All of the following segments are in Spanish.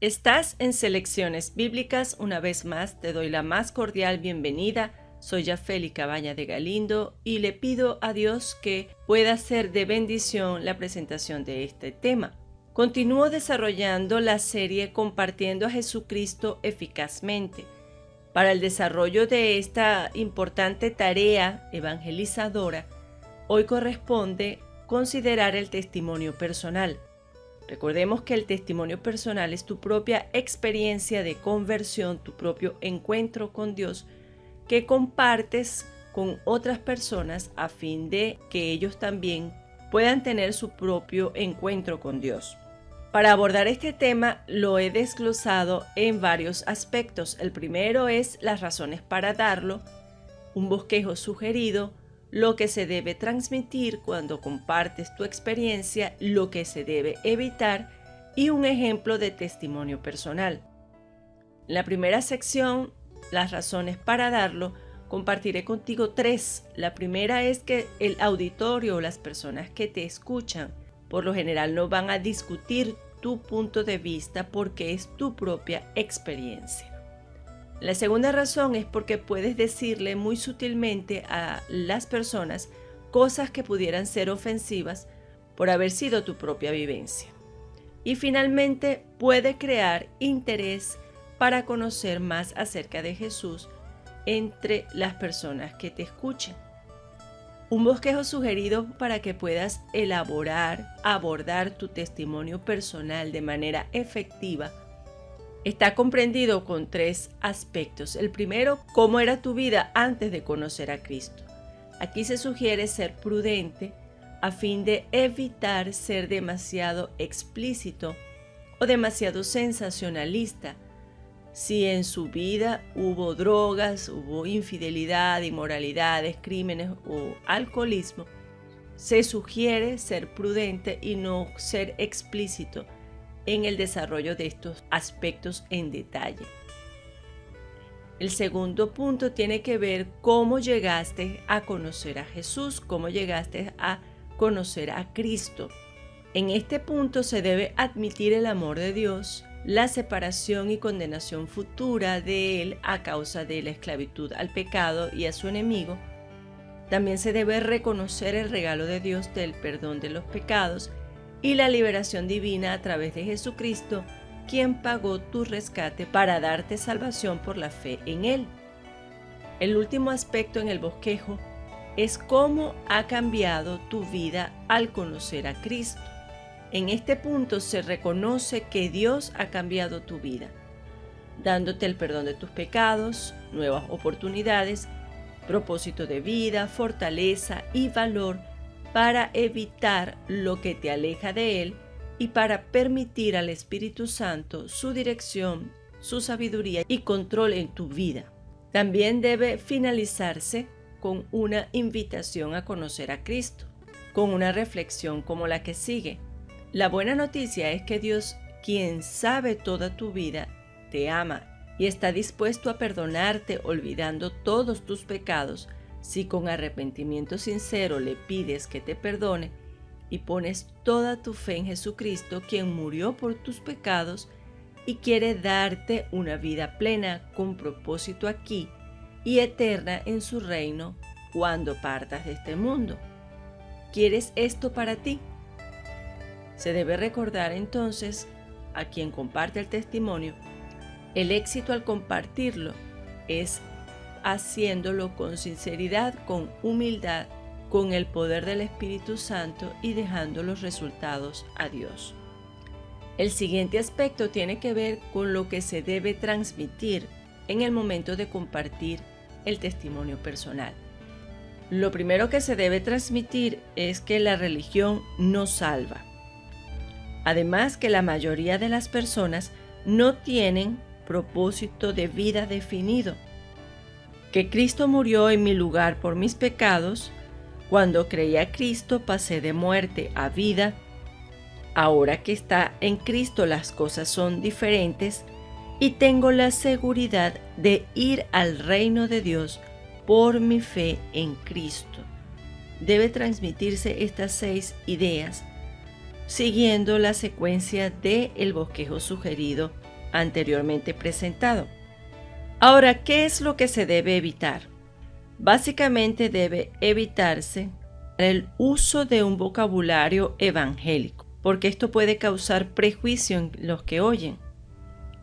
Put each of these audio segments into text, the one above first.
Estás en Selecciones Bíblicas. Una vez más te doy la más cordial bienvenida. Soy Yafeli Cabaña de Galindo y le pido a Dios que pueda hacer de bendición la presentación de este tema. Continúo desarrollando la serie Compartiendo a Jesucristo eficazmente. Para el desarrollo de esta importante tarea evangelizadora, hoy corresponde considerar el testimonio personal. Recordemos que el testimonio personal es tu propia experiencia de conversión, tu propio encuentro con Dios, que compartes con otras personas a fin de que ellos también puedan tener su propio encuentro con Dios. Para abordar este tema lo he desglosado en varios aspectos. El primero es las razones para darlo, un bosquejo sugerido, lo que se debe transmitir cuando compartes tu experiencia, lo que se debe evitar y un ejemplo de testimonio personal. En la primera sección, las razones para darlo, compartiré contigo 3. La primera es que el auditorio o las personas que te escuchan por lo general no van a discutir tu punto de vista porque es tu propia experiencia. La segunda razón es porque puedes decirle muy sutilmente a las personas cosas que pudieran ser ofensivas por haber sido tu propia vivencia. Y finalmente puede crear interés para conocer más acerca de Jesús entre las personas que te escuchen. Un bosquejo sugerido para que puedas abordar tu testimonio personal de manera efectiva está comprendido con 3 aspectos. El primero, cómo era tu vida antes de conocer a Cristo. Aquí se sugiere ser prudente a fin de evitar ser demasiado explícito o demasiado sensacionalista. Si en su vida hubo drogas, hubo infidelidad, inmoralidades, crímenes o alcoholismo, se sugiere ser prudente y no ser explícito en el desarrollo de estos aspectos en detalle. El segundo punto tiene que ver cómo llegaste a conocer a Jesús, cómo llegaste a conocer a Cristo. En este punto se debe admitir el amor de Dios, la separación y condenación futura de Él a causa de la esclavitud al pecado y a su enemigo. También se debe reconocer el regalo de Dios del perdón de los pecados y la liberación divina a través de Jesucristo, quien pagó tu rescate para darte salvación por la fe en Él. El último aspecto en el bosquejo es cómo ha cambiado tu vida al conocer a Cristo. En este punto se reconoce que Dios ha cambiado tu vida, dándote el perdón de tus pecados, nuevas oportunidades, propósito de vida, fortaleza y valor para evitar lo que te aleja de Él y para permitir al Espíritu Santo su dirección, su sabiduría y control en tu vida. También debe finalizarse con una invitación a conocer a Cristo, con una reflexión como la que sigue. La buena noticia es que Dios, quien sabe toda tu vida, te ama y está dispuesto a perdonarte olvidando todos tus pecados si con arrepentimiento sincero le pides que te perdone y pones toda tu fe en Jesucristo, quien murió por tus pecados y quiere darte una vida plena con propósito aquí y eterna en su reino cuando partas de este mundo. ¿Quieres esto para ti? Se debe recordar entonces a quien comparte el testimonio, el éxito al compartirlo es haciéndolo con sinceridad, con humildad, con el poder del Espíritu Santo y dejando los resultados a Dios. El siguiente aspecto tiene que ver con lo que se debe transmitir en el momento de compartir el testimonio personal. Lo primero que se debe transmitir es que la religión no salva. Además que la mayoría de las personas no tienen propósito de vida definido. Que Cristo murió en mi lugar por mis pecados. Cuando creí a Cristo pasé de muerte a vida. Ahora que está en Cristo las cosas son diferentes y tengo la seguridad de ir al reino de Dios por mi fe en Cristo. Debe transmitirse estas 6 ideas siguiendo la secuencia del bosquejo sugerido anteriormente presentado. Ahora, ¿qué es lo que se debe evitar? Básicamente debe evitarse el uso de un vocabulario evangélico, porque esto puede causar prejuicio en los que oyen.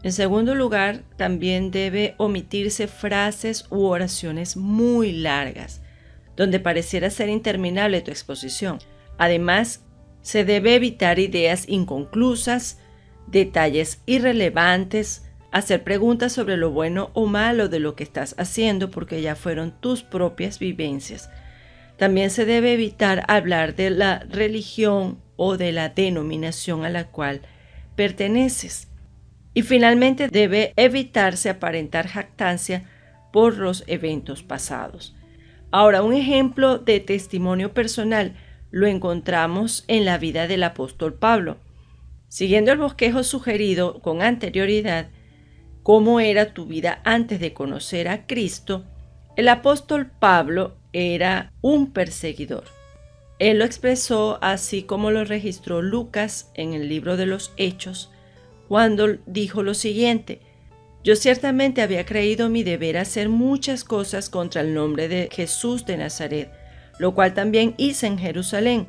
En segundo lugar, también debe omitirse frases u oraciones muy largas, donde pareciera ser interminable tu exposición. Además, se debe evitar ideas inconclusas, detalles irrelevantes, hacer preguntas sobre lo bueno o malo de lo que estás haciendo porque ya fueron tus propias vivencias. También se debe evitar hablar de la religión o de la denominación a la cual perteneces. Y finalmente debe evitarse aparentar jactancia por los eventos pasados. Ahora, un ejemplo de testimonio personal lo encontramos en la vida del apóstol Pablo. Siguiendo el bosquejo sugerido con anterioridad, cómo era tu vida antes de conocer a Cristo, el apóstol Pablo era un perseguidor. Él lo expresó así como lo registró Lucas en el libro de los Hechos, cuando dijo lo siguiente: yo ciertamente había creído mi deber hacer muchas cosas contra el nombre de Jesús de Nazaret, lo cual también hice en Jerusalén.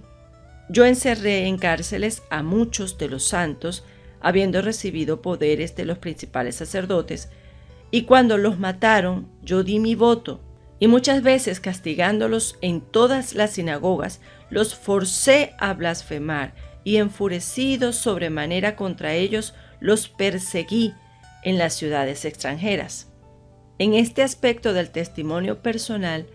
Yo encerré en cárceles a muchos de los santos, habiendo recibido poderes de los principales sacerdotes, y cuando los mataron, yo di mi voto, y muchas veces castigándolos en todas las sinagogas, los forcé a blasfemar, y enfurecido sobremanera contra ellos, los perseguí en las ciudades extranjeras. En este aspecto del testimonio personal,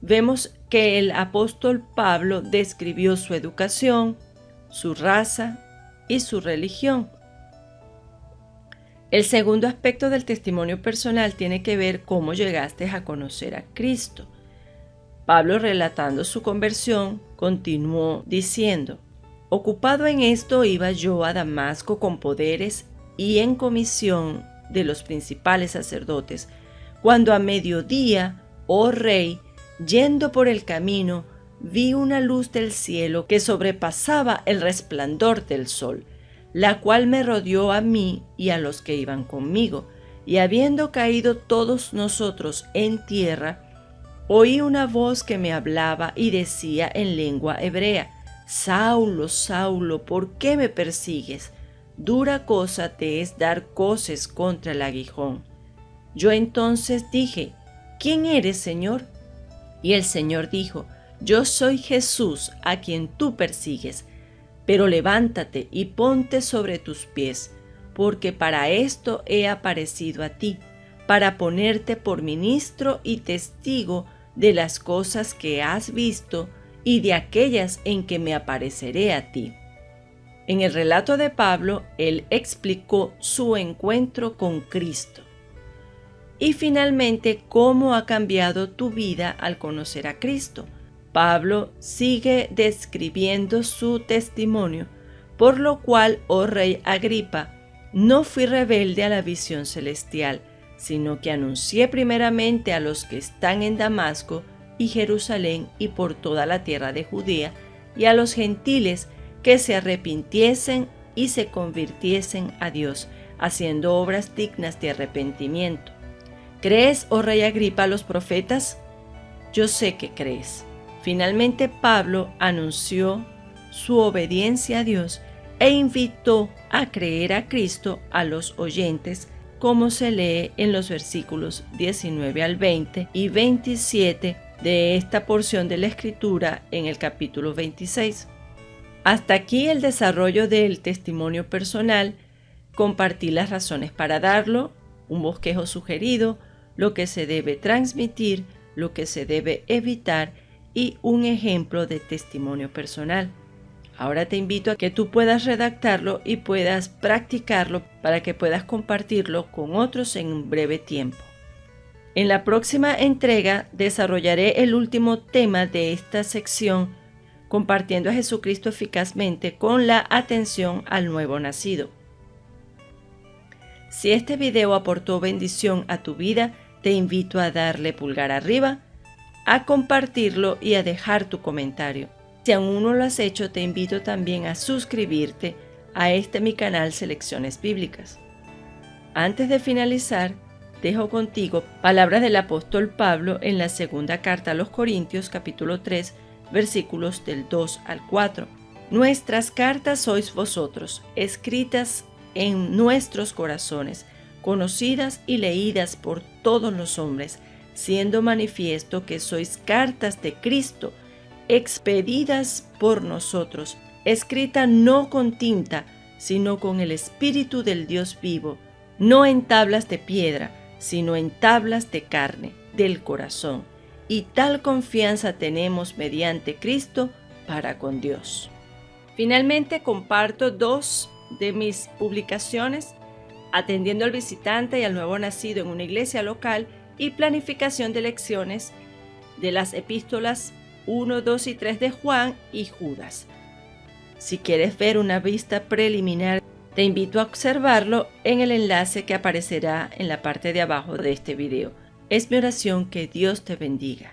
vemos que el apóstol Pablo describió su educación, su raza y su religión. El segundo aspecto del testimonio personal tiene que ver cómo llegaste a conocer a Cristo. Pablo, relatando su conversión, continuó diciendo: ocupado en esto iba yo a Damasco con poderes y en comisión de los principales sacerdotes, cuando a mediodía, oh rey, yendo por el camino, vi una luz del cielo que sobrepasaba el resplandor del sol, la cual me rodeó a mí y a los que iban conmigo, y habiendo caído todos nosotros en tierra, oí una voz que me hablaba y decía en lengua hebrea: Saulo, Saulo, ¿por qué me persigues? Dura cosa te es dar coces contra el aguijón. Yo entonces dije: ¿quién eres, Señor? Y el Señor dijo: yo soy Jesús, a quien tú persigues. Pero levántate y ponte sobre tus pies, porque para esto he aparecido a ti, para ponerte por ministro y testigo de las cosas que has visto y de aquellas en que me apareceré a ti. En el relato de Pablo, él explicó su encuentro con Cristo. Y finalmente, cómo ha cambiado tu vida al conocer a Cristo. Pablo sigue describiendo su testimonio, por lo cual, oh rey Agripa, no fui rebelde a la visión celestial, sino que anuncié primeramente a los que están en Damasco y Jerusalén y por toda la tierra de Judea, y a los gentiles que se arrepintiesen y se convirtiesen a Dios, haciendo obras dignas de arrepentimiento. ¿Crees, oh rey Agripa, a los profetas? Yo sé que crees. Finalmente Pablo anunció su obediencia a Dios e invitó a creer a Cristo a los oyentes, como se lee en los versículos 19 al 20 y 27 de esta porción de la Escritura en el capítulo 26. Hasta aquí el desarrollo del testimonio personal. Compartí las razones para darlo, un bosquejo sugerido, lo que se debe transmitir, lo que se debe evitar y un ejemplo de testimonio personal. Ahora te invito a que tú puedas redactarlo y puedas practicarlo para que puedas compartirlo con otros en un breve tiempo. En la próxima entrega desarrollaré el último tema de esta sección, compartiendo a Jesucristo eficazmente con la atención al nuevo nacido. Si este video aportó bendición a tu vida, te invito a darle pulgar arriba, a compartirlo y a dejar tu comentario. Si aún no lo has hecho, te invito también a suscribirte a mi canal Selecciones Bíblicas. Antes de finalizar, dejo contigo palabras del apóstol Pablo en la segunda carta a los Corintios, capítulo 3, versículos del 2 al 4. Nuestras cartas sois vosotros, escritas en nuestros corazones, conocidas y leídas por todos los hombres, siendo manifiesto que sois cartas de Cristo, expedidas por nosotros, escrita no con tinta, sino con el Espíritu del Dios vivo, no en tablas de piedra, sino en tablas de carne, del corazón. Y tal confianza tenemos mediante Cristo para con Dios. Finalmente comparto 2 de mis publicaciones: Atendiendo al visitante y al nuevo nacido en una iglesia local, y Planificación de lecciones de las epístolas 1, 2 y 3 de Juan y Judas. Si quieres ver una vista preliminar, te invito a observarlo en el enlace que aparecerá en la parte de abajo de este video. Es mi oración que Dios te bendiga.